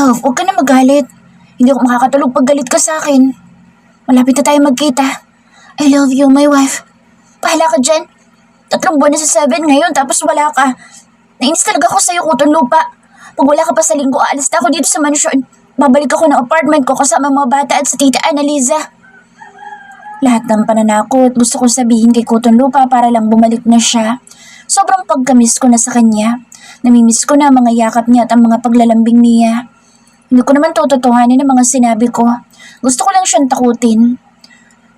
Love, huwag ka na magalit. Hindi ako makakatulog pag galit ka sa akin. Malapit na tayo magkita. I love you, my wife. Bahala ka dyan. 3 buwan na sa 7 ngayon tapos wala ka. Nainis talaga ako sa'yo, Kuton Lupa. Pag wala ka pa sa linggo, aalis na ako dito sa mansyon. Babalik ako ng apartment ko kasama mga bata at sa tita Annaliza. Lahat ng pananakot gusto kong sabihin kay Kuton Lupa para lang bumalik na siya. Sobrang pagkamiss ko na sa kanya. Namimiss ko na ang mga yakap niya at ang mga paglalambing niya. Hindi ko naman tututuhanin ang mga sinabi ko. Gusto ko lang siyang takutin.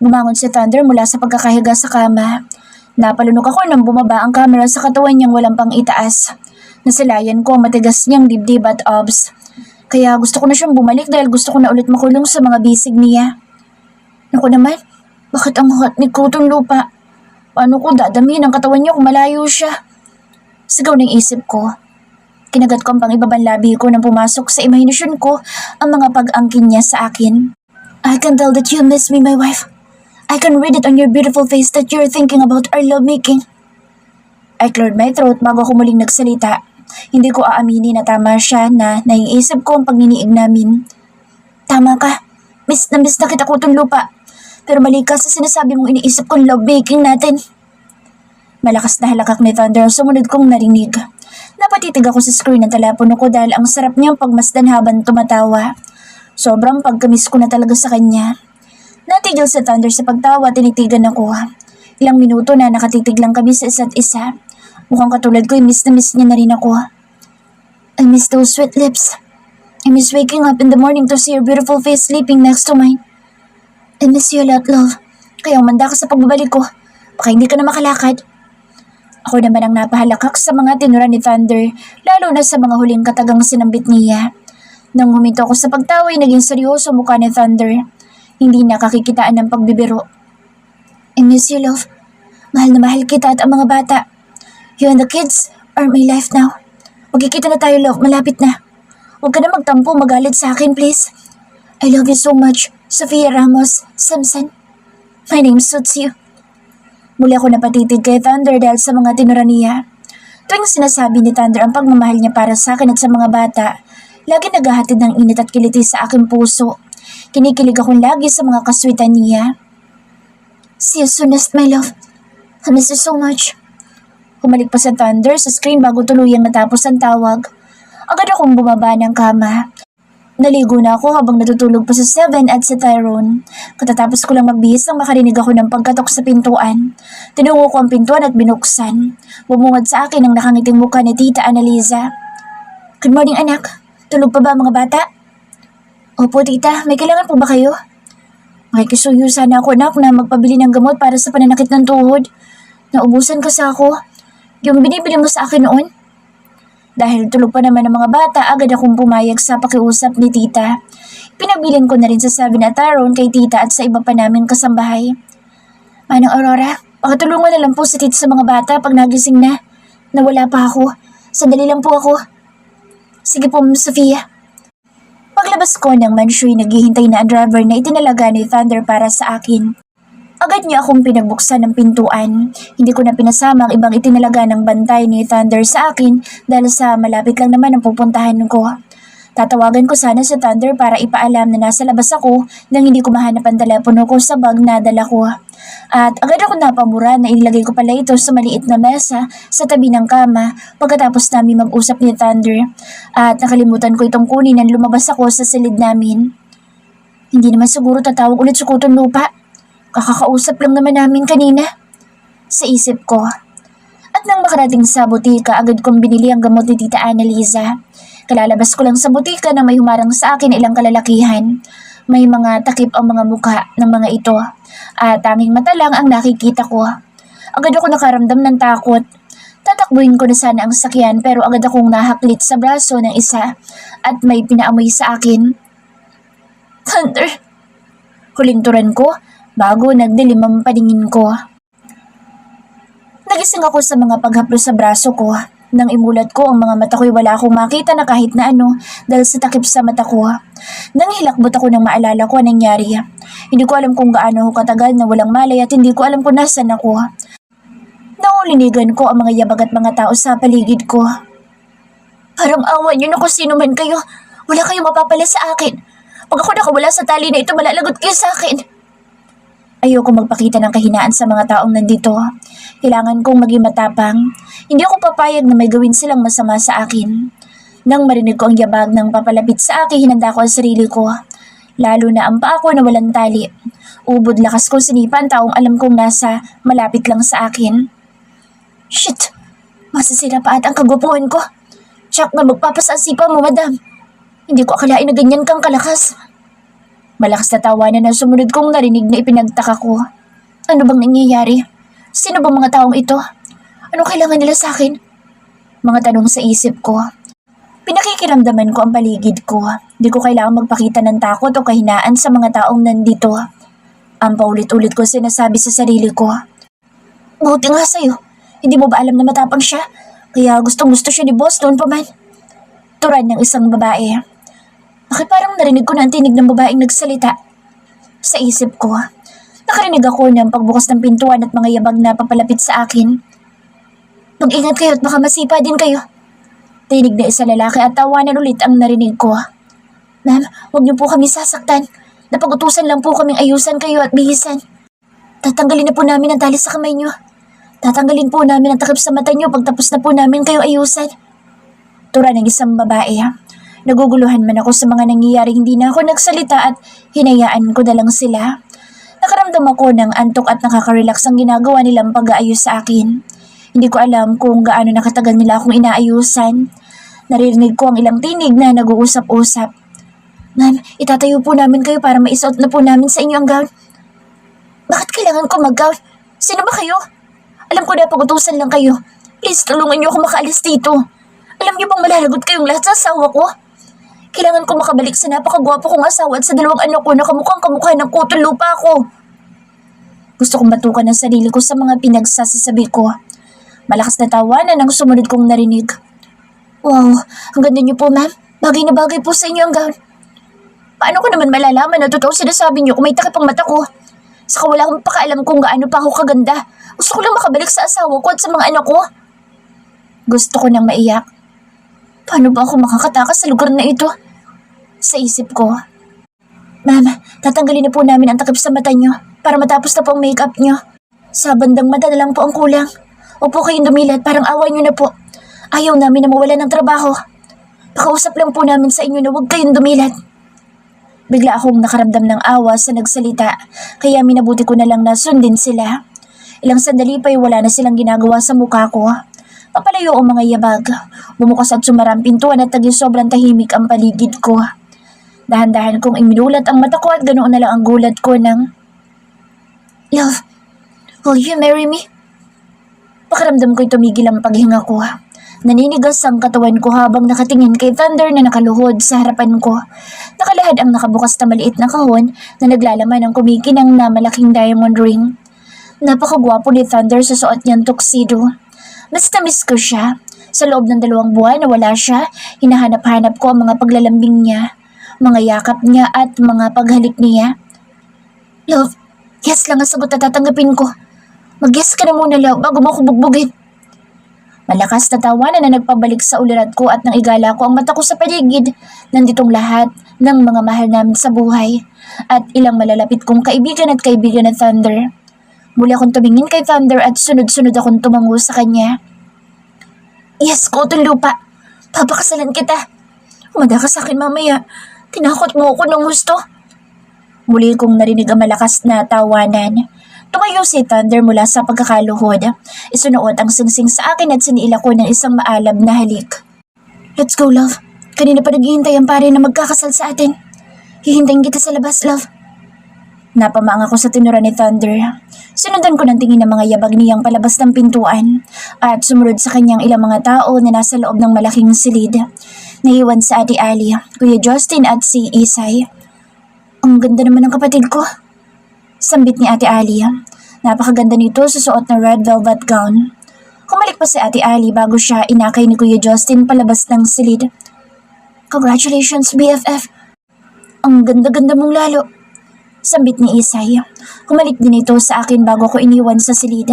Bumangon si Thunder mula sa pagkakahiga sa kama. Napalunok ako nang bumaba ang kamera sa katawan niyang walang pang itaas. Nasilayan ko ang matigas niyang dibdib at abs. Kaya gusto ko na siyang bumalik dahil gusto ko na ulit makulong sa mga bisig niya. Naku naman, bakit ang hot ni Kuton Lupa? Paano ko dadamin ang katawan niya kung malayo siya? Sigaw ng isip ko. Kinagat ko ang pangibabang labi ko nang pumasok sa imahinasyon ko ang mga pag-angkin niya sa akin. I can tell that you miss me, my wife. I can read it on your beautiful face that you're thinking about our lovemaking. I cleared my throat bago ako muling nagsalita. Hindi ko aaminin na tama siya na naiisip ko ang pagniniig namin. Tama ka. Miss na kita, Kuton Lupa. Pero mali ka sa sinasabi mong iniisip kong lovemaking natin. Malakas na halakak ni Thunder ang sumunod kong narinig. Napatitig ako sa screen ng telepono ko dahil ang sarap niyang pagmasdan habang tumatawa. Sobrang pagkamis ko na talaga sa kanya. Natigil sa Thunder sa pagtawa, tinitigan ako. Ilang minuto na nakatitig lang kami sa isa't isa. Mukhang katulad ko, miss na miss niya na rin ako. I miss those sweet lips. I miss waking up in the morning to see your beautiful face sleeping next to mine. I miss you a lot, love. Kaya umanda ka sa pagbabalik ko. Baka hindi ka na makalakad. Ako naman ang napahalakak sa mga tinura ni Thunder, lalo na sa mga huling katagang sinambit niya. Nang huminto ako sa pagtawa, naging seryoso mukha ni Thunder. Hindi nakakikitaan ng pagbibiro. I miss you, love. Mahal na mahal kita at ang mga bata. You and the kids are my life now. Magkikita na tayo, love. Malapit na. Huwag ka na magtampo, magalit sa akin, please. I love you so much, Sofia Ramos Simpson. My name suits you. Muli ako napatitig kay Thunder dahil sa mga tinura niya. Tuwing sinasabi ni Thunder ang pagmamahal niya para sa akin at sa mga bata, lagi naghahatid ng init at kiliti sa aking puso. Kinikilig akong lagi sa mga kaswitan niya. See you soonest, my love. I miss you so much. Humalik pa sa Thunder sa screen bago tuluyang natapos ang tawag. Agad akong bumaba ng kama. Naligo na ako habang natutulog pa sa 7 at sa Tyrone. Katatapos ko lang magbihis nang makarinig ako ng pagkatok sa pintuan. Tinungo ko ang pintuan at binuksan. Bumungad sa akin ang nakangiting mukha ni Tita Annaliza. Good morning, anak. Tulog pa ba mga bata? Opo, tita. May kailangan po ba kayo? Makikisuyo sana ako, anak, na magpabili ng gamot para sa pananakit ng tuhod. Naubusan kasi ako. Yung binibili mo sa akin noon. Dahil tulog pa naman ng mga bata, agad akong pumayag sa pakiusap ni tita. Pinabilin ko na rin sa 7 at Tyrone kay tita at sa iba pa naming kasambahay. Manang Aurora, pakatulungan na lang po sa tita sa mga bata pag nagising na. Nawala pa ako. Sandali lang po ako. Sige po, Ma'am Sofia. Paglabas ko ng mansyon, naghihintay na ang driver na itinalaga ni Thunder para sa akin. Agad niya akong pinagbuksan ng pintuan. Hindi ko na pinasama ang ibang itinalaga ng bantay ni Thunder sa akin dahil sa malapit lang naman ang pupuntahan ko. Tatawagan ko sana si Thunder para ipaalam na nasa labas ako nang hindi ko mahanap ang telepono ko sa bag na dala ko. At agad ako napamura na ilagay ko pala ito sa maliit na mesa sa tabi ng kama pagkatapos namin mag-usap ni Thunder. At nakalimutan ko itong kunin nang lumabas ako sa silid namin. Hindi naman siguro tatawag ulit sa Kuton Lupa. Kakakausap lang naman namin kanina. Sa isip ko. At nang makarating sa butika, agad kong binili ang gamot ni Tita Annaliza. Kalalabas ko lang sa butika na may humarang sa akin ilang kalalakihan. May mga takip ang mga mukha ng mga ito. At tanging mata lang ang nakikita ko. Agad ako nakaramdam ng takot. Tatakbuhin ko na sana ang sakyan pero agad akong nahaklit sa braso ng isa at may pinaamoy sa akin. Thunder! Huling turan ko bago nagdilim ang paningin ko. Nagising ako sa mga paghaplos sa braso ko. Nang imulat ko ang mga mata ko'y wala akong makita na kahit na ano dahil sa takip sa mata ko. Nang hilakbot ako nang maalala ko ang nangyari. Hindi ko alam kung gaano ako katagal na walang malay at hindi ko alam kung nasan ako. Naulinigan ko ang mga yabag at mga tao sa paligid ko. Parang awa niyo na kung sino man kayo. Wala kayong mapapala sa akin. Pag ako nakawala sa tali na ito, malalagot kayo sa akin. Ayoko magpakita ng kahinaan sa mga taong nandito. Kailangan kong maging matapang. Hindi ako papayag na may gawin silang masama sa akin. Nang marinig ko ang yabag ng papalapit sa akin, hinanda ko ang sarili ko. Lalo na ang paa ko na walang tali. Ubod lakas kong sinipa ang taong alam kong nasa malapit lang sa akin. Shit! Masisira pa at ang kagwapuhan ko. Tsak na magpapasasipa mo, madam. Hindi ko akalain na ganyan kang kalakas. Malakas na tawanan ang sumunod kong narinig na ipinagtaka ko. Ano bang nangyayari? Sino bang mga taong ito? Ano kailangan nila sa akin? Mga tanong sa isip ko. Pinakikiramdaman ko ang paligid ko. Di ko kailangan magpakita ng takot o kahinaan sa mga taong nandito. Ang paulit-ulit ko sinasabi sa sarili ko. Buti nga sa'yo. Hindi mo ba alam na matapang siya? Kaya gustong-gusto siya ni boss noon pa man. Turan ng isang babae. Bakit parang narinig ko na ang tinig ng babaeng nagsalita? Sa isip ko, nakarinig ako ng pagbukas ng pintuan at mga yabag na papalapit sa akin. Mag-ingat kayo at baka masipa din kayo. Tinig na isa lalaki at tawanan ulit ang narinig ko. Ma'am, huwag niyo po kami sasaktan. Napag-utusan lang po kaming ayusan kayo at bihisan. Tatanggalin na po namin ang tali sa kamay niyo. Tatanggalin po namin ang takip sa mata niyo pagtapos na po namin kayo ayusan. Tura ng isang babae. Naguguluhan man ako sa mga nangyayari, hindi na ako nagsalita at hinayaan ko na lang sila. Nakaramdam ako ng antok at nakaka-relax ang ginagawa nilang pag-aayos sa akin. Hindi ko alam kung gaano nakatagal nila akong inaayusan. Naririnig ko ang ilang tinig na nag-uusap-usap. Ma'am, itatayo po namin kayo para maisuot na po namin sa inyo ang gown. Bakit kailangan ko mag-gown? Sino ba kayo? Alam ko na pag-utusan lang kayo. Please, tulungan niyo ako makaalis dito. Alam niyo bang malalagot kayong lahat sa asawa ko? Kailangan ko makabalik sa napakagwapo kong asawa at sa dalawang anak ko na kamukhang kamukha ng kutol lupa ko. Gusto kong batukan ang sarili ko sa mga pinagsasasabi ko. Malakas na tawanan ang sumunod kong narinig. Wow, ang ganda niyo po, ma'am. Bagay na bagay po sa inyo ang gown. Paano ko naman malalaman na totoo sinasabi niyo kung may takip ang mata ko? Saka wala akong pakaalam kung gaano pa ako kaganda. Gusto ko lang makabalik sa asawa ko at sa mga anak ko. Gusto ko nang maiyak. Paano ba ako makakatakas sa lugar na ito? Sa isip ko. Ma'am, tatanggalin na po namin ang takip sa mata niyo para matapos na po ang make-up niyo. Sa bandang mata na lang po ang kulang. Opo kayong dumilat, parang awa niyo na po. Ayaw namin na mawala ng trabaho. Pakausap lang po namin sa inyo na huwag kayong dumilat. Bigla akong nakaramdam ng awa sa nagsalita, kaya minabuti ko na lang na sundin sila. Ilang sandali pa'y wala na silang ginagawa sa mukha ko. Papalayo ang mga yabag. Bumukas at sumara ang pintuan at taging sobrang tahimik ang paligid ko. Dahan-dahan kong iminulat ang mata ko at ganoon na lang ang gulat ko ng, Love, will you marry me? Pakiramdam ko'y tumigil ang paghinga ko. Naninigas ang katawan ko habang nakatingin kay Thunder na nakaluhod sa harapan ko. Nakalahad ang nakabukas na maliit na kahon na naglalaman ng kumikinang na malaking diamond ring. Napakagwapo ni Thunder sa suot niyang tuxedo. Mas na-miss ko siya. Sa loob ng 2 buwan na wala siya, hinahanap-hanap ko ang mga paglalambing niya, mga yakap niya at mga paghalik niya. Love, yes lang ang sagot na tatanggapin ko. Mag-yes ka na muna, love, bago mo ako bugbugin. Malakas na tawanan na nagpabalik sa ulirat ko at nang igala ko ang mata ko sa paligid. Nanditong lahat ng mga mahal namin sa buhay at ilang malalapit kong kaibigan at kaibigan ng Thunder. Muli akong tumingin kay Thunder at sunod-sunod akong tumango sa kanya. Yes, kutol lupa. Papakasalan kita. Umanda ka sa akin mamaya. Tinakot mo ako ng gusto. Muli kong narinig ang malakas na tawanan. Tumayo si Thunder mula sa pagkakaluhod. Isunuot ang singsing sa akin at siniila ko ng isang maalab na halik. Let's go, love. Kanina pa naghihintay ang pare na magkakasal sa atin. Hihintayin kita sa labas, love. Napamaang ako sa tinura ni Thunder. Sinundan ko ng tingin ng mga yabag niyang palabas ng pintuan at sumunod sa kanyang ilang mga tao na nasa loob ng malaking silid. Naiwan sa Ate Ali, Kuya Justin at si Isay. Ang ganda naman ng kapatid ko. Sambit ni Ate Ali. Napakaganda nito sa suot na red velvet gown. Kumalik pa si Ate Ali bago siya inakay ni Kuya Justin palabas ng silid. Congratulations, BFF. Ang ganda-ganda mong lalo. Sambit ni Isay. Humalik din ito sa akin bago ko iniwan sa silid.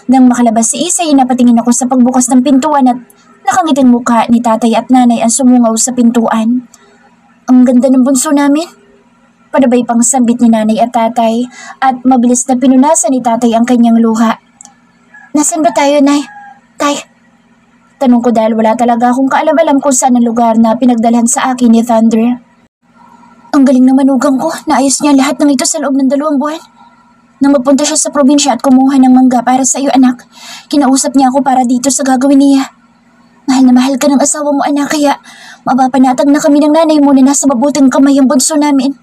Nang makalabas si Isay, napatingin ako sa pagbukas ng pintuan at nakangiting mukha ni tatay at nanay ang sumungaw sa pintuan. Ang ganda ng bunso namin. Panabay pang sambit ni nanay at tatay at mabilis na pinunasan ni tatay ang kanyang luha. Nasaan ba tayo, Nay? Tay? Tanong ko dahil wala talaga akong kaalam-alam kung saan ang lugar na pinagdalhan sa akin ni Thunder. Ang galing ng manugang ko, naayos niya lahat ng ito sa loob ng 2 buwan. Nang magpunta siya sa probinsya at kumuha ng mangga para sa iyo, anak, kinausap niya ako para dito sa gagawin niya. Mahal na mahal ka ng asawa mo, anak, kaya mapapanatag na kami ng nanay mo na nasa mabuting kamay ang bunso namin.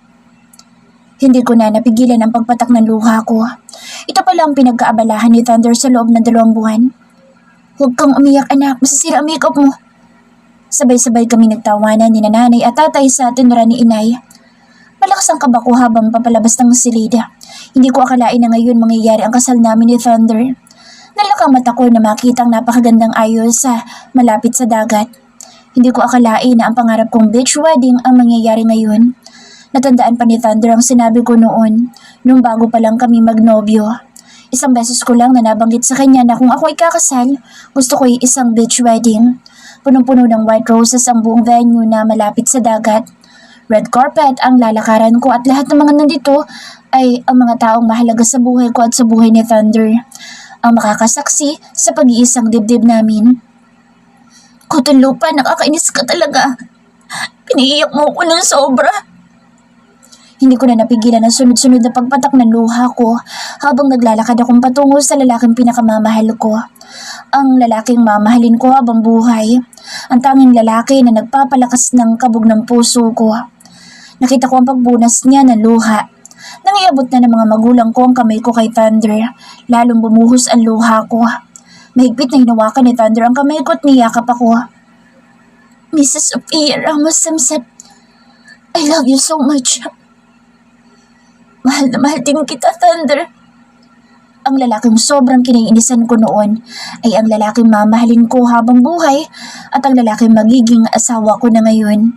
Hindi ko na napigilan ang pagpatak ng luha ko. Ito pala ang pinagkaabalahan ni Thunder sa loob ng 2 buwan. Huwag kang umiyak, anak, masisira ang makeup mo. Sabay-sabay kami nagtawanan ni nanay at tatay sa tinura ni inay. Malakas ang kaba ko habang papalabas ng silida. Hindi ko akalain na ngayon mangyayari ang kasal namin ni Thunder. Nalaka mata ko na makita ang napakagandang ayos sa malapit sa dagat. Hindi ko akalain na ang pangarap kong beach wedding ang mangyayari ngayon. Natandaan pa ni Thunder ang sinabi ko noon, nung bago pa lang kami magnobyo. Isang beses ko lang na nabanggit sa kanya na kung ako ikakasal, gusto ko isang beach wedding. Punong-puno ng white roses ang buong venue na malapit sa dagat. Red carpet ang lalakaran ko at lahat ng mga nandito ay ang mga taong mahalaga sa buhay ko at sa buhay ni Thunder. Ang makakasaksi sa pag-iisang dibdib namin. Kuton lupa, nakakainis ka talaga. Piniiyak mo ko ng sobra. Hindi ko na napigilan ang sunod-sunod na pagpatak ng luha ko habang naglalakad akong patungo sa lalaking pinakamamahal ko. Ang lalaking mamahalin ko habang buhay. Ang tanging lalaki na nagpapalakas ng kabog ng puso ko. Nakita ko ang pagbunas niya ng luha. Nang iabot na ng mga magulang ko ang kamay ko kay Thunder, lalong bumuhos ang luha ko. Mahigpit na hinawakan ni Thunder ang kamay ko at niyakap ako. Mrs. Sophia Ramos Samsat, I love you so much. Mahal na mahal din kita, Thunder. Ang lalaking sobrang kiniinisan ko noon ay ang lalaking mamahalin ko habang buhay at ang lalaking magiging asawa ko na ngayon.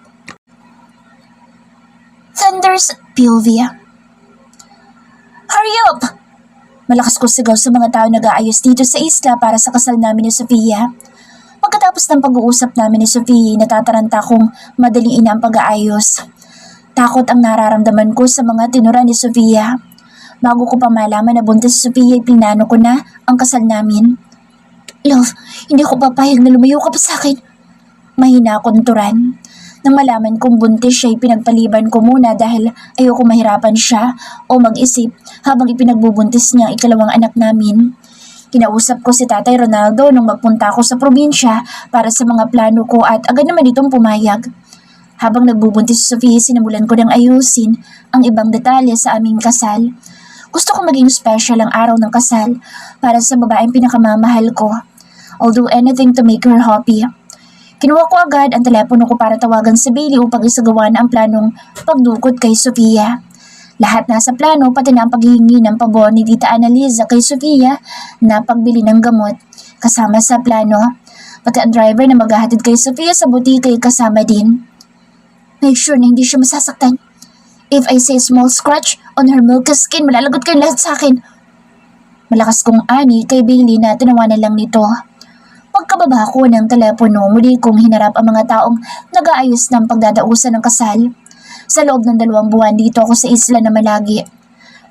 Thunder's POV. Hurry up! Malakas ko sigaw sa mga tao nag-aayos dito sa isla para sa kasal namin ni Sofia. Pagkatapos ng pag-uusap namin ni Sofia, natataranta kong madaliin ang pag-aayos. Takot ang nararamdaman ko sa mga tinura ni Sofia. Bago ko pa malaman na buntis si Sofia, pinano ko na ang kasal namin. Love, hindi ko papayag na lumayo ka pa sa akin. Mahina akong turan. Nang malaman kong buntis siya, pinagpaliban ko muna dahil ayoko mahirapan siya o mag-isip habang ipinagbubuntis niya ang ikalawang anak namin. Kinausap ko si Tatay Ronaldo nung magpunta ako sa probinsya para sa mga plano ko at agad naman itong pumayag. Habang nagbubuntis si Sofia, sinimulan ko ng ayusin ang ibang detalye sa aming kasal. Gusto ko maging special ang araw ng kasal para sa babaeng pinakamamahal ko. I'll do anything to make her happy. Kinuha ko agad ang telepono ko para tawagan si Bailey upang isagawa na ang planong pagdukot kay Sofia. Lahat nasa plano, pati na ang paghihingi ng pabor ni Tita Annalisa kay Sofia na pagbili ng gamot. Kasama sa plano, pati ang driver na maghahatid kay Sofia sa butika ay kasama din. Make sure na hindi siya masasaktan. If I say small scratch on her milky skin, malalagot kayo lahat sa akin. Malakas kong ani kay Bailey na tinawanan lang nito. Pagkababa ko ng telepono, muli kong hinarap ang mga taong nag-aayos ng pagdadausan ng kasal. Sa loob ng 2 buwan dito ako sa isla na malagi.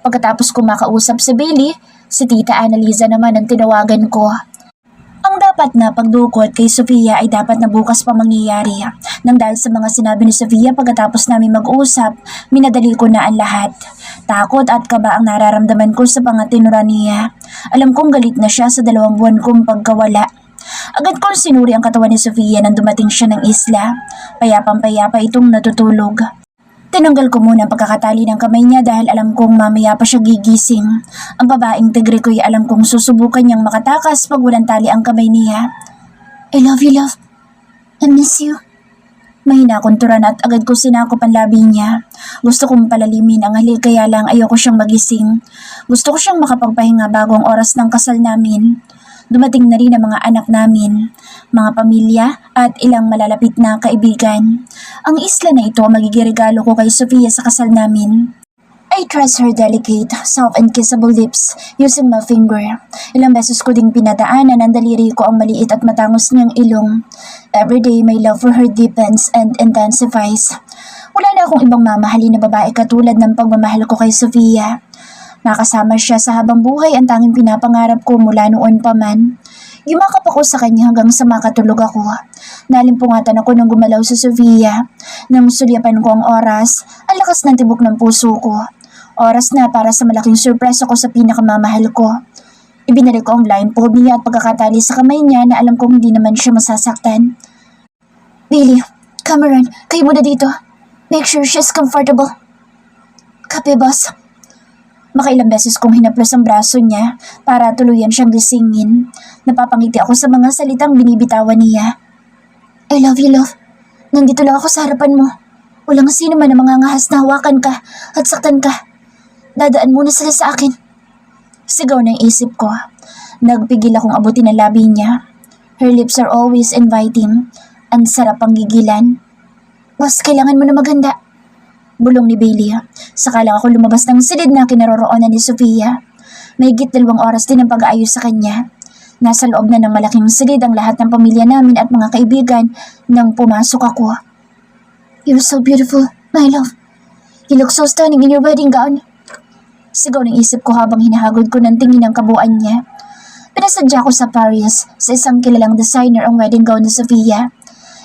Pagkatapos ko makausap si Bailey, si Tita Annalisa naman ang tinawagan ko. Ang dapat na pagdukot kay Sofia ay dapat na bukas pa mangyayari. Nang dahil sa mga sinabi ni Sofia pagkatapos namin mag-usap, minadali ko na ang lahat. Takot at kaba ang nararamdaman ko sa pangatinura niya. Alam kong galit na siya sa 2 buwan kong pagkawala. Agad kong sinuri ang katawan ni Sofia nang dumating siya ng isla. Payapang-payapa itong natutulog. Tinanggal ko muna ang pagkakatali ng kamay niya dahil alam kong mamaya pa siya gigising. Ang babaeng tigre ko'y alam kong susubukan niyang makatakas pag walang tali ang kamay niya. I love you, love. I miss you. Mahina akong turan at agad ko sinakop ang labi niya. Gusto kong palalimin ang halik kaya lang ayoko siyang magising. Gusto ko siyang makapagpahinga bago ang oras ng kasal namin. Dumating na rin ang mga anak namin, mga pamilya at ilang malalapit na kaibigan. Ang isla na ito ang magiging regalo ko kay Sofia sa kasal namin. I trust her delicate, soft and kissable lips using my finger. Ilang beses ko ding pinadaanan ang daliri ko ang maliit at matangos niyang ilong. Every day my love for her deepens and intensifies. Wala na akong ibang mamahalin na babae katulad ng pagmamahal ko kay Sofia. Nakasama siya sa habang buhay, ang tanging pinapangarap ko mula noon pa man. Yumakap ako sa kanya hanggang sa makatulog ako. Nalimpungatan ako nang gumalaw si Sofia. Nang sulyapan ko ang oras, ang lakas ng tibok ng puso ko. Oras na para sa malaking surprise ako sa pinakamamahal ko. Ibinalik ko ang blindfold niya at pagkakatali sa kamay niya na alam kong hindi naman siya masasaktan. Billy, Cameron, kayo muna dito. Make sure she's comfortable. Kape, boss. Makailang beses kong hinaplos ang braso niya para tuluyan siyang gisingin. Napapangiti ako sa mga salitang binibitawan niya. I love you, love. Nandito lang ako sa harapan mo. Walang sino man ang mangangahas na hawakan ka at saktan ka. Dadaan muna sila sa akin. Sigaw ng isip ko. Nagpigil akong abutin ang labi niya. Her lips are always inviting. Ang sarap ang gigilan. Boss, kailangan mo na maghanda. Bulong ni Bailey. Saka lang ako lumabas ng silid na kinaroroonan ni Sofia. Mahigit 2 oras din ang pag-aayos sa kanya. Nasa loob na ng malaking silid ang lahat ng pamilya namin at mga kaibigan nang pumasok ako. You're so beautiful, my love. You look so stunning in your wedding gown. Sigaw ng isip ko habang hinahagod ko ng tingin ang kabuuan niya. Pinasadya ko sa Paris sa isang kilalang designer ang wedding gown ni Sofia.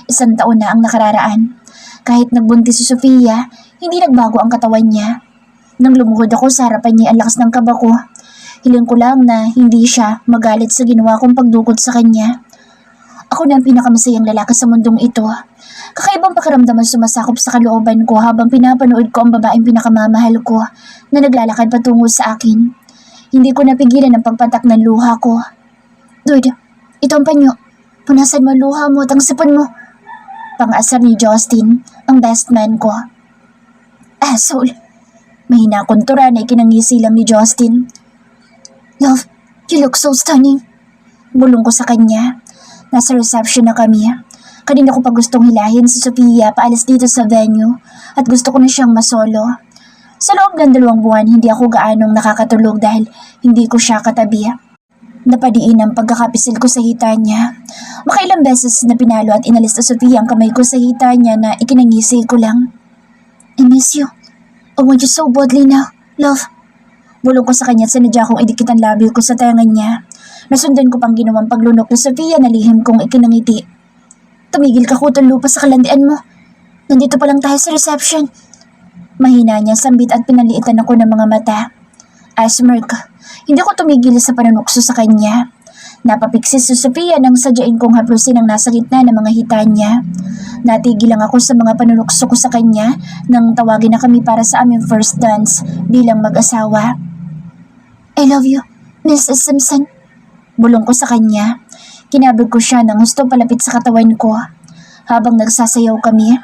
1 taon na ang nakararaan. Kahit nagbuntis si Sofia, hindi nagbago ang katawan niya. Nang lumuhod ako sa harapan niya, ang lakas ng kaba ko. Hiling ko lang na hindi siya magalit sa ginawa kong pagdukot sa kanya. Ako na ang pinakamasayang lalaki sa mundong ito. Kakaibang pakiramdam ang sumasakop sa kalooban ko habang pinapanood ko ang babaeng pinakamamahal ko na naglalakad patungo sa akin. Hindi ko napigilan ang pagpatak ng luha ko. Dude, ito ang panyo. Punasan mo ang luha mo at ang sipon mo. Pang-asar ni Justin, ang best man ko. Asshole. Mahina akong tura na ikinangisi lang ni Justin. Love, you look so stunning. Bulong ko sa kanya. Nasa reception na kami. Kanina ko pa gustong hilahin si Sofia paalis dito sa venue at gusto ko na siyang masolo. Sa loob ng 2 buwan, hindi ako gaanong nakakatulog dahil hindi ko siya katabi. Napadiin ang pagkakapisil ko sa hita niya. Makailang beses na pinalo at inalis na Sofia ang kamay ko sa hita niya na ikinangisi ko lang. I miss you. I want you so badly now, love. Bulong ko sa kanya at sinadya kong idikit ang labi ko sa tenga niya. Nasundan ko pang ginawang paglunok ni Sofia na lihim kong ikinangiti. Tumigil ka, kutong lupa sa kalandian mo. Nandito pa lang tayo sa reception. Mahina niya sambit at pinaliitan ako ng mga mata. I smirk. Hindi ko tumigil sa panunukso sa kanya. Napapiksis si Sofia nang sadyain kong haplusin ang nasa gitna ng mga hita niya. Natigil lang ako sa mga panunukso ko sa kanya nang tawagin na kami para sa aming first dance bilang mag-asawa. I love you, Mrs. Simpson. Bulong ko sa kanya. Kinabig ko siya nang gusto palapit sa katawan ko. Habang nagsasayaw kami,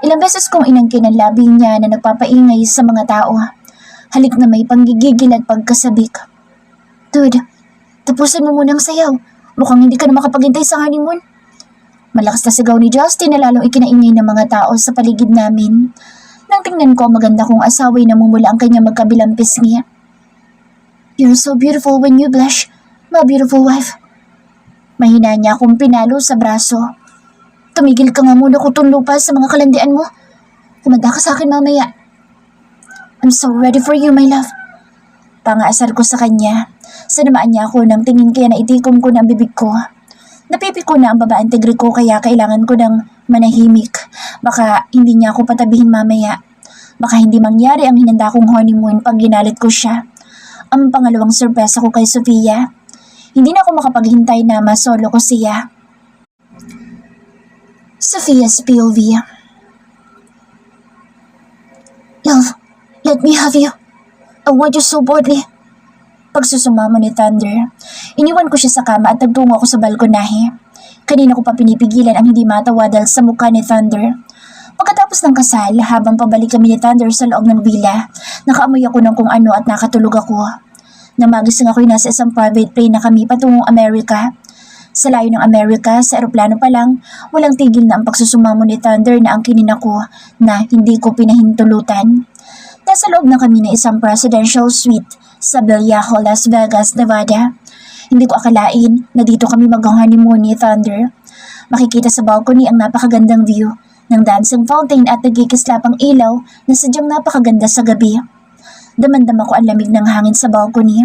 ilang beses kong inangkin ang labi niya na nagpapaingay sa mga tao. Halik na may panggigigil at pagkasabik. Dude, tapusin mo munang sayaw. Mukhang hindi ka na makapaghintay sa honeymoon. Malakas na sigaw ni Justin na lalong ikinaingay ng mga tao sa paligid namin. Nang tingnan ko maganda kong asaway na mumula ang kanyang magkabilang pisngi. You're so beautiful when you blush, my beautiful wife. Mahina niya akong pinalo sa braso. Tumigil ka nga muna, kutong lupa sa mga kalandian mo. Kumanda ka sa akin mamaya. I'm so ready for you, my love. Pangaasar ko sa kanya. Sinamaan niya ako ng tingin kaya naitikom ko na ang bibig ko. Napipiko na ang babaeng tigre ko kaya kailangan ko ng manahimik. Baka hindi niya ako patabihin mamaya. Baka hindi mangyari ang hinanda kong honeymoon pag ginalit ko siya. Ang pangalawang sorpresa ko kay Sofia. Hindi na ako makapaghintay na masolo ko siya. Sofia's POV. Love, let me have you. I want you so badly. Pagsusumamo ni Thunder, iniwan ko siya sa kama at nagtungo ako sa balkonahe. Kanina ko pa pinipigilan ang hindi matawa dahil sa mukha ni Thunder. Pagkatapos ng kasal, habang pabalik kami ni Thunder sa loob ng villa, nakaamoy ako ng kung ano at nakatulog ako. Namagising ako'y nasa isang private plane na kami patungong Amerika. Sa layo ng Amerika, sa eroplano pa lang, walang tigil na ang pagsusumamo ni Thunder na ang kinin ako na hindi ko pinahintulutan. Nasa loob na kami ng isang presidential suite sa Vallejo, Las Vegas, Nevada. Hindi ko akalain na dito kami mag-honeymoon ni Thunder. Makikita sa balcony ang napakagandang view ng dancing fountain at nagkikislapang ilaw na sadyang napakaganda sa gabi. Damandama ko ang lamig ng hangin sa balcony.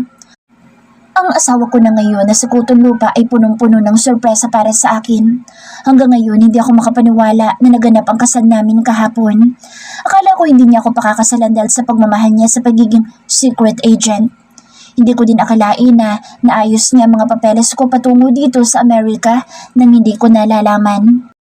Ang asawa ko na ngayon na sa Kutong Lupa ay punong-puno ng sorpresa para sa akin. Hanggang ngayon hindi ako makapaniwala na naganap ang kasal namin kahapon. Akala ko hindi niya ako pakakasalan dahil sa pagmamahal niya sa pagiging secret agent. Hindi ko din akalain na naayos niya ang mga papeles ko patungo dito sa Amerika nang hindi ko nalalaman.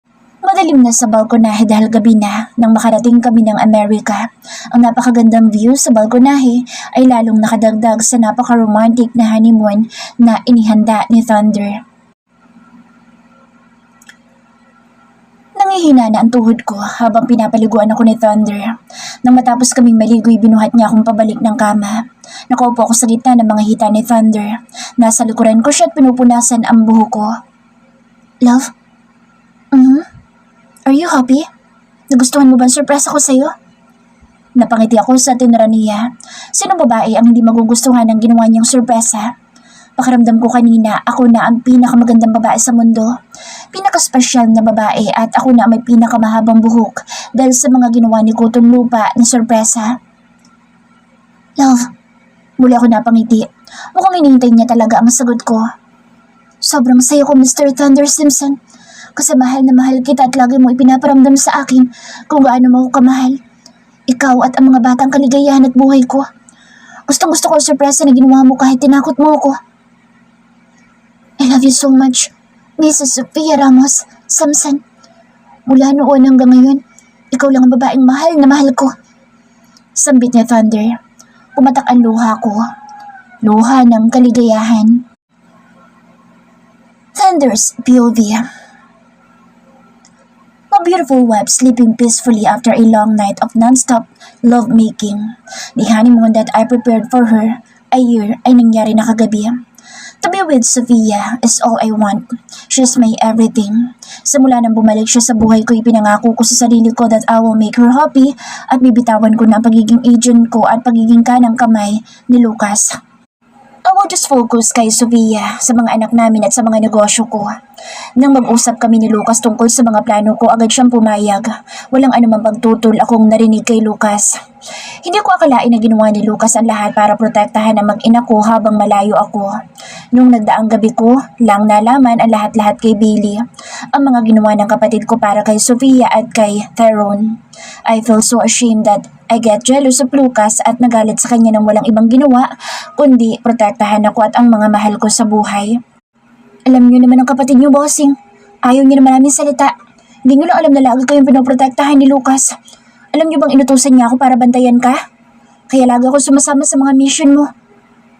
Madalim na sa balkonahe dahil gabi na nang makarating kami ng Amerika. Ang napakagandang view sa balkonahe ay lalong nakadagdag sa napaka-romantic na honeymoon na inihanda ni Thunder. Nangihina na ang tuhod ko habang pinapaliguan ako ni Thunder. Nang matapos kaming maligoy, binuhat niya akong pabalik ng kama. Nakaupo ako sa gitna ng mga hita ni Thunder. Nasa likuran ko siya at pinupunasan ang buhok ko. Love? Are you happy? Nagustuhan mo ba ang surprise ko sa'yo? Napangiti ako sa tinura niya. Sinong babae ang hindi magugustuhan ng ginawa niyang sorpresa? Pakiramdam ko kanina ako na ang pinakamagandang babae sa mundo. Pinakaspesyal na babae at ako na may pinakamahabang buhok dahil sa mga ginawa ni Kutong Lupa na sorpresa. Love, muli ako napangiti. Mukhang hinihintay niya talaga ang sagot ko. Sobrang saya ko, Mr. Thunder Simpson. Kasi mahal na mahal kita at lagi mo ipinaparamdam sa akin kung gaano mo ako kamahal. Ikaw at ang mga batang kaligayahan at buhay ko. Gustong gusto ko ang sorpresa na ginawa mo kahit tinakot mo ako. I love you so much, Mrs. Sofia Ramos Simpson. Mula noon hanggang ngayon, ikaw lang ang babaeng mahal na mahal ko. Sambit ni Thunder. Pumatak ang luha ko. Luha ng kaligayahan. Thunder's POV. A beautiful wife sleeping peacefully after a long night of non-stop lovemaking. The honeymoon that I prepared for her a year ay nangyari na kagabi. To be with Sofia is all I want. She's my everything. Simula nang bumalik siya sa buhay ko, ipinangako ko sa sarili ko that I will make her happy at bibitawan ko na ang pagiging agent ko at pagiging kanang kamay ni Lucas. I will just focus kay Sofia, sa mga anak namin at sa mga negosyo ko. Nang mag-usap kami ni Lucas tungkol sa mga plano ko, agad siyang pumayag. Walang anumang pagtutol akong narinig kay Lucas. Hindi ko akalain na ginawa ni Lucas ang lahat para protektahan ang mag-ina ko habang malayo ako. Nung nagdaang gabi ko, lang nalaman ang lahat-lahat kay Bailey. Ang mga ginawa ng kapatid ko para kay Sofia at kay Tyrone. I feel so ashamed that I get jealous of Lucas at nagalit sa kanya nang walang ibang ginawa, kundi protektahan ako at ang mga mahal ko sa buhay. Alam niyo naman ang kapatid niyo, bossing. Ayaw niyo naman namin salita. Hindi niyo lang alam na lagi kayong pinoprotektahan ni Lucas. Alam niyo bang inutusan niya ako para bantayan ka? Kaya lagi ako sumasama sa mga mission mo.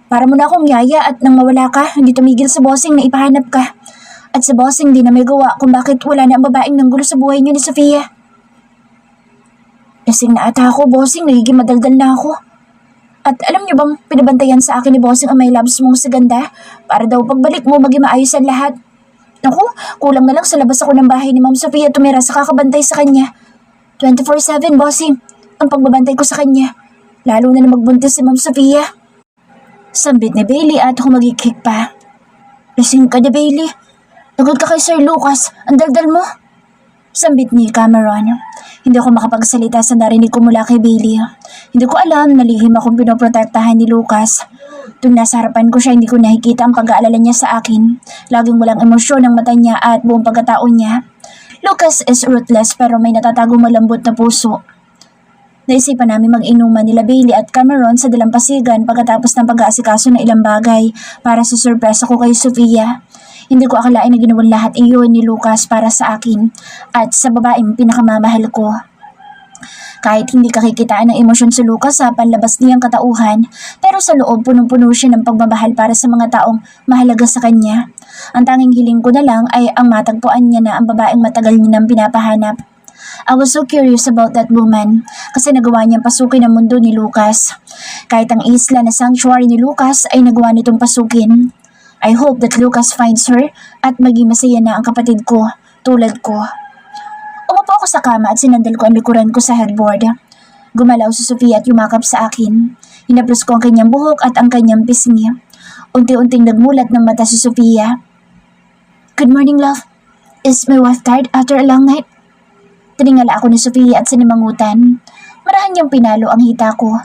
Para mo na akong yaya at nang mawala ka, hindi tumigil sa bossing na ipahanap ka. At sa bossing din na may gawa kung bakit wala na ang babaeng nanggulo sa buhay niyo ni Sofia. Lasing na ata ako, bossing. Nagiging madaldal na ako. At alam niyo bang pinabantayan sa akin ni bossing ang may loves mong si Ganda para daw pagbalik mo maging maayos ang lahat. Naku, kulang na lang sa labas ako ng bahay ni Ma'am Sofia tumira sa kakabantay sa kanya. 24/7, bossing, ang pagbabantay ko sa kanya. Lalo na magbuntis si Ma'am Sofia. Sambit ni Bailey at humagikik pa. Lasing ka na, Bailey. Tugod ka kay Sir Lucas. Ang daldal mo. Sambit ni Cameron. Hindi ako makapagsalita sa narinig ko mula kay Bailey. Hindi ko alam na lihim akong pinoprotektahan ni Lucas. Tuwing nasa harapan ko siya, hindi ko nakikita ang pag-aalala niya sa akin. Laging walang emosyon ang mata niya at buong pagkatao niya. Lucas is ruthless pero may natatagong malambot na puso. Naisipan namin mag-inuman nila Bailey at Cameron sa dalampasigan pagkatapos ng pag-aasikaso ng ilang bagay para sa surprise ko kay Sofia. Hindi ko akalain na ginawan lahat iyon ni Lucas para sa akin at sa babaeng pinakamamahal ko. Kahit hindi kakikitaan ng emosyon si Lucas sa panlabas niyang katauhan, pero sa loob punong-puno siya ng pagmamahal para sa mga taong mahalaga sa kanya. Ang tanging hiling ko na lang ay ang matagpuan niya na ang babaeng matagal niya nang pinapahanap. I was so curious about that woman kasi nagawa niyang pasukin ang mundo ni Lucas. Kahit ang isla na sanctuary ni Lucas ay nagawa nitong pasukin. I hope that Lucas finds her at maging masaya na ang kapatid ko, tulad ko. Umupo ako sa kama at sinandal ko ang likuran ko sa headboard. Gumalaw si Sofia at yumakap sa akin. Hinaplos ko ang kanyang buhok at ang kanyang pisngi. Unti-unting nagmulat ng mata si Sofia. Good morning, love. Is my wife tired after a long night? Tiningala ako ni Sofia at sinimangutan. Marahan niyang pinalo ang hita ko.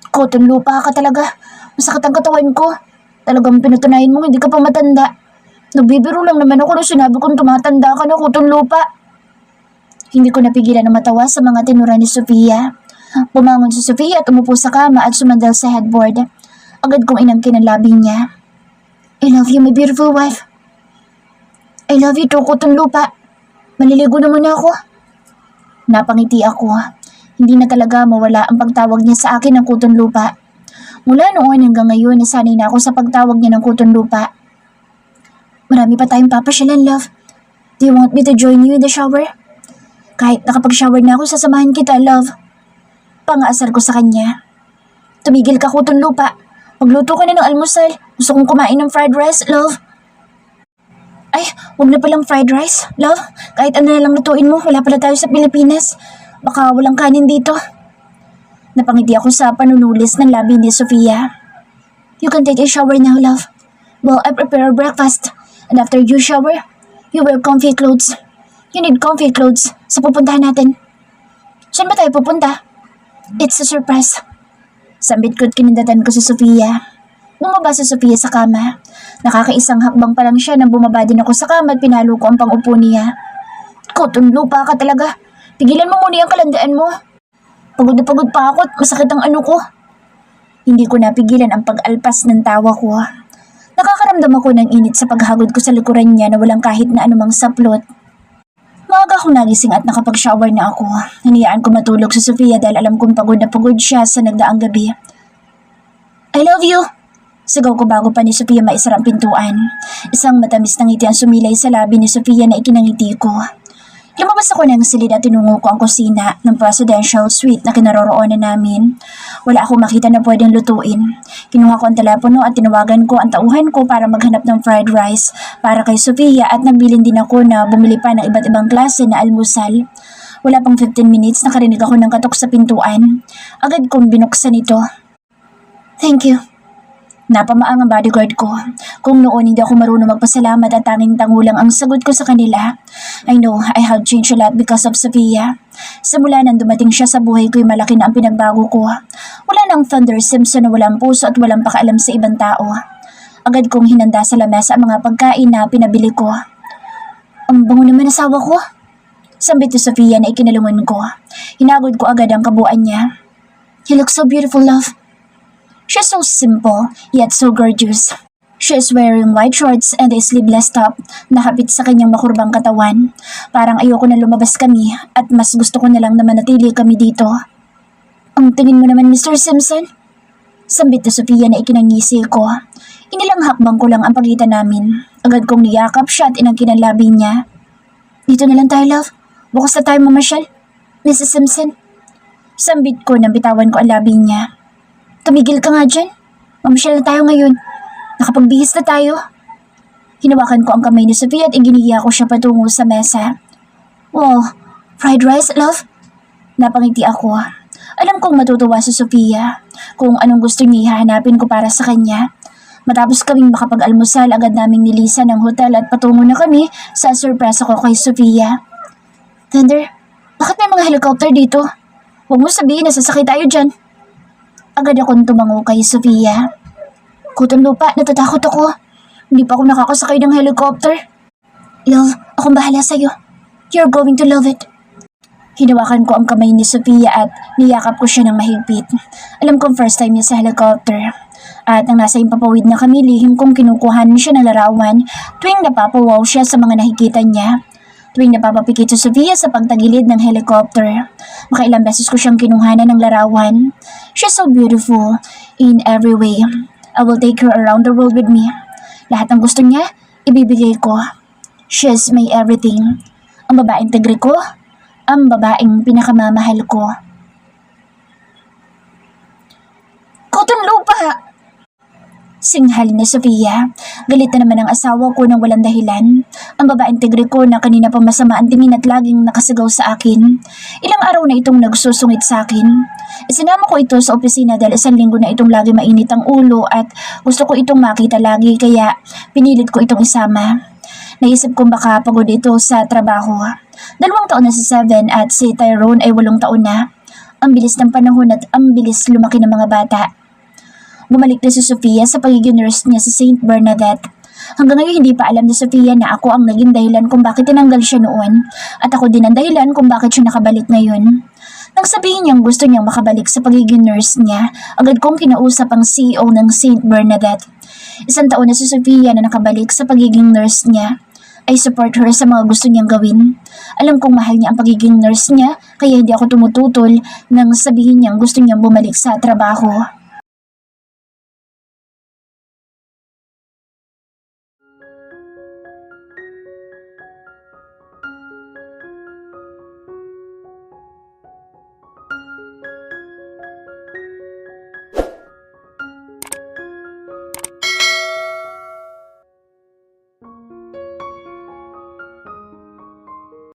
Cotton lupa ka talaga. Masakit ang katawan ko. Talagang pinatunayan mo hindi ka pa matanda. Nagbibiro lang naman ako nung sinabi kong tumatanda ka na, cotton lupa. Hindi ko napigilan na matawa sa mga tinura ni Sofia. Bumangon si Sofia at umupo sa kama at sumandal sa headboard. Agad kong inangkin ang labi niya. I love you, my beautiful wife. I love you too, cotton lupa. Maliligo naman ako. Napangiti ako. Hindi na talaga mawala ang pagtawag niya sa akin ng cotton lupa. Mula noon hanggang ngayon, nasanay na ako sa pagtawag niya ng cotton lupa. Marami pa tayong papasyalan, love. Do you want me to join you in the shower? Kahit nakapag-shower na ako, sasamahan kita, love. Pangaasar ko sa kanya. Tumigil ka, cotton lupa. Magluto ka na ng almusal. Gusto kong kumain ng fried rice, love. Ay, huwag na palang fried rice, love. Kahit ano na lang lutuin mo, wala pala tayo sa Pilipinas. Baka walang kanin dito. Napangiti ako sa panunulis ng labi ni Sofia. You can take a shower now, love. Well, I prepare breakfast. And after you shower, you wear comfy clothes. You need comfy clothes sa pupuntahan natin. Saan ba tayo pupunta? It's a surprise. Sambit ko't kinindatan ko si Sofia. Bumaba si Sofia sa kama. Nakakaisang hakbang pa lang siya nang bumaba din ako sa kama at pinalo ko ang pangupo niya. Cotton lupa ka talaga. Pigilan mo muna yung kalandaan mo. Pagod na pagod pa ako at masakit ang ano ko. Hindi ko napigilan ang pag-alpas ng tawa ko. Nakakaramdam ako ng init sa paghagod ko sa likuran niya na walang kahit na anumang saplot. Maaga akong nagising at nakapag-shower na ako. Hinayaan ko matulog si Sofia dahil alam kong pagod na pagod siya sa nagdaang gabi. I love you! Sigaw ko bago pa ni Sofia maisara ang pintuan. Isang matamis na ngiti ang sumilay sa labi ni Sofia na ikinangiti ko. Lumabas ako ng silid at tinungo ko ang kusina ng presidential suite na kinaroroonan namin. Wala akong makita na pwedeng lutuin. Kinuha ko ang telepono at tinawagan ko ang tauhan ko para maghanap ng fried rice para kay Sofia at nagbilin din ako na bumili pa ng iba't ibang klase na almusal. Wala pang 15 minutes nakarinig ako ng katok sa pintuan. Agad kong binuksan ito. Thank you. Napamaang ang bodyguard ko. Kung noon hindi ako marunong magpasalamat at tanging tangulang ang sagot ko sa kanila. I know I have changed a lot because of Sofia. Simula nang dumating siya sa buhay ko'y malaki na ang pinagbago ko. Wala nang Thunder Simpson na walang puso at walang pakaalam sa ibang tao. Agad kong hinanda sa lamesa ang mga pagkain na pinabili ko. Ang bango naman asawa ko. Sambit ni Sofia na ikinalungon ko. Hinagod ko agad ang kabuuan niya. You look so beautiful, love. She's so simple, yet so gorgeous. She is wearing white shorts and a sleeveless top na hapit sa kanyang makurbang katawan. Parang ayoko na lumabas kami at mas gusto ko na lang na manatili kami dito. Ang tingin mo naman, Mr. Simpson? Sambit ni Sofia na ikinangisi ko. Inilang hakbang ko lang ang pagitan namin. Agad kong niyakap siya at inangkin ang labi niya. Dito na lang tayo, love. Bukas na tayo mamasyal. Mrs. Simpson. Sambit ko nang bitawan ko ang labi niya. Tumigil ka nga dyan. Mamasyal na tayo ngayon. Nakapagbihis na tayo. Hinawakan ko ang kamay ni Sofia at iginiya ko siya patungo sa mesa. Wow, fried rice, love? Napangiti ako. Alam kong matutuwa si Sofia kung anong gusto niya ihahanapin ko para sa kanya. Matapos kaming makapag-almusal, agad naming nilisan ng hotel at patungo na kami sa surpresa ko kay Sofia. Thunder, bakit may mga helicopter dito? Huwag mo sabihin na sasakay tayo dyan. Agad akong tumango kay Sofia. Cotton lupa, natatakot ako. Hindi pa ako nakakasakay ng helicopter. Love, akong bahala sa'yo. You're going to love it. Hinawakan ko ang kamay ni Sofia at niyakap ko siya ng mahigpit. Alam kong first time niya sa helicopter. At nang nasa impapawid na kami, lihim kong kinukuhan siya ng larawan tuwing napapawaw siya sa mga nakikita niya. Tuwing napapapikit si Sofia sa pagtagilid ng helicopter. Makailang beses ko siyang kinuhanan ng larawan. She's so beautiful in every way. I will take her around the world with me. Lahat ng gusto niya, ibibigay ko. She's my everything. Ang babaeng tigre ko, ang babaeng pinakamamahal ko. Cotton lupa! Singhal ni Sofia. Galit na naman ang asawa ko nang walang dahilan. Ang babaeng tigre ko na kanina pa masama ang tingin at laging nakasigaw sa akin. Ilang araw na itong nagsusungit sa akin. Isinama ko ito sa opisina dahil 1 linggo na itong lagi mainit ang ulo at gusto ko itong makita lagi kaya pinilit ko itong isama. Naisip kong baka pagod ito sa trabaho. 2 taon na si Seven at si Tyrone ay 8 taon na. Ang bilis ng panahon at ang bilis lumaki ng mga bata. Bumalik na si Sofia sa pagiging nurse niya sa St. Bernadette. Hanggang ngayon hindi pa alam ni Sofia na ako ang naging dahilan kung bakit tinanggal siya noon at ako din ang dahilan kung bakit siya nakabalik ngayon. Nang sabihin niyang gusto niyang makabalik sa pagiging nurse niya, agad kong kinausap ang CEO ng St. Bernadette. 1 taon na si Sofia na nakabalik sa pagiging nurse niya. I support her sa mga gusto niyang gawin. Alam kong mahal niya ang pagiging nurse niya, kaya hindi ako tumututol nang sabihin niyang gusto niyang bumalik sa trabaho.